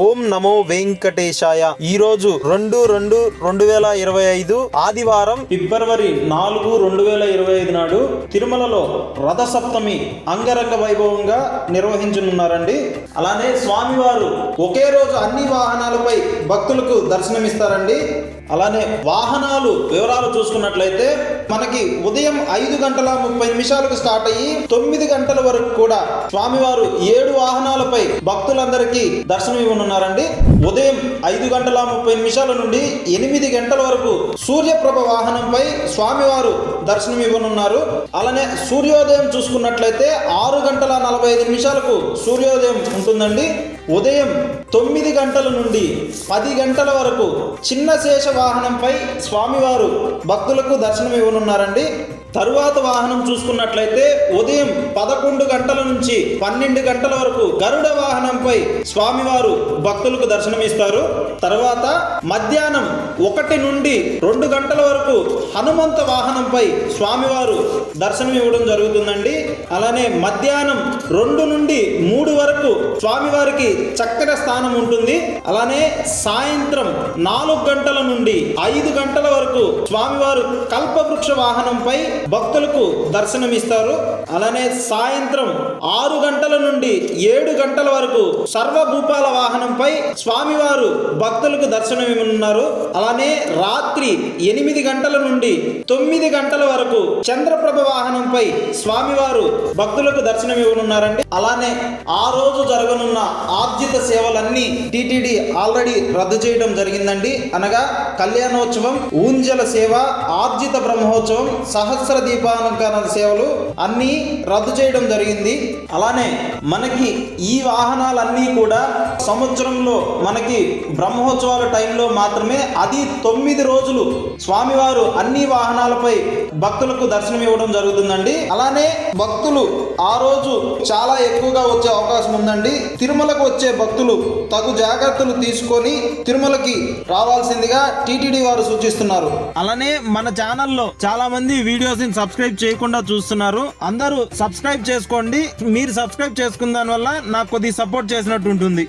ఓం నమో వెంకటేశాయ. ఈరోజు 2/2/2025 ఆదివారం ఫిబ్రవరి 4, 2025 నాడు తిరుమలలో రథసప్తమి అంగరంగ వైభవంగా నిర్వహించనున్నారండి. అలానే స్వామివారు ఒకే రోజు అన్ని వాహనాలపై భక్తులకు దర్శనమిస్తారండి. అలానే వాహనాలు వివరాలు చూసుకున్నట్లయితే మనకి ఉదయం 5:30 స్టార్ట్ అయ్యి 9 గంటల వరకు కూడా స్వామివారు 7 వాహనాలపై భక్తులందరికీ దర్శనం ఇవ్వనున్నారండి. ఉదయం 5:30 నుండి 8 గంటల వరకు సూర్యప్రభ వాహనంపై స్వామివారు దర్శనం ఇవ్వనున్నారు. అలానే సూర్యోదయం చూసుకున్నట్లయితే 6:45 సూర్యోదయం ఉంటుందండి. ఉదయం 9 గంటల నుండి 10 గంటల వరకు చిన్న శేష వాహనంపై స్వామివారు భక్తులకు దర్శనం ఇవ్వనున్నారండి. తరువాత వాహనం చూసుకున్నట్లయితే ఉదయం 11 గంటల నుంచి 12 గంటల వరకు గరుడ వాహనంపై స్వామివారు భక్తులకు దర్శనమిస్తారు. తర్వాత మధ్యాహ్నం 1 నుండి 2 గంటల వరకు హనుమంత వాహనంపై స్వామివారు దర్శనం ఇవ్వడం జరుగుతుందండి. అలానే మధ్యాహ్నం 2 నుండి 3 వరకు స్వామివారికి చక్కెర స్థానం ఉంటుంది. అలానే సాయంత్రం 4 గంటల నుండి 5 గంటల వరకు స్వామివారు కల్పవృక్ష వాహనంపై భక్తులకు దర్శనమిస్తారు. అలానే సాయంత్రం 6 గంటల నుండి 7 గంటల వరకు సర్వభూపాల వాహనంపై స్వామివారు భక్తులకు దర్శనం ఇవ్వనున్నారు. అలానే రాత్రి 8 గంటల నుండి 9 గంటల వరకు చంద్రప్రభ వాహనంపై స్వామివారు భక్తులకు దర్శనం ఇవ్వనున్నారండి. అలానే ఆ రోజు జరగనున్న ఆర్జిత సేవలన్నీ టీటీడీ ఆల్రెడీ రద్దు చేయడం జరిగిందండి. అనగా కళ్యాణోత్సవం, ఊంజల సేవ, ఆర్జిత బ్రహ్మోత్సవం, సహస్ర దీపాలంకరణ సేవలు అన్నీ రద్దు చేయడం జరిగింది. అలానే మనకి ఈ వాహనాలన్నీ కూడా సంవత్సరంలో మనకి బ్రహ్మోత్సవాల టైంలో మాత్రమే, అది 9 రోజులు స్వామివారు అన్ని వాహనాలపై భక్తులకు దర్శనం ఇవ్వడం జరుగుతుందండి. అలానే భక్తులు ఆ రోజు చాలా ఎక్కువగా వచ్చే అవకాశం ఉందండి. తిరుమలకు వచ్చే భక్తులు తగు జాగ్రత్తలు తీసుకొని తిరుమలకి రావాల్సిందిగా టీటీడీ వారు సూచిస్తున్నారు. అలానే మన ఛానల్లో చాలా మంది వీడియోస్ సబ్స్క్రైబ్ చేయకుండా చూస్తున్నారు. అందరూ సబ్స్క్రైబ్ చేసుకోండి. మీరు సబ్స్క్రైబ్ చేసుకున్న దాని వల్ల నాకు కొద్దిగా సపోర్ట్ చేసినట్టు ఉంటుంది.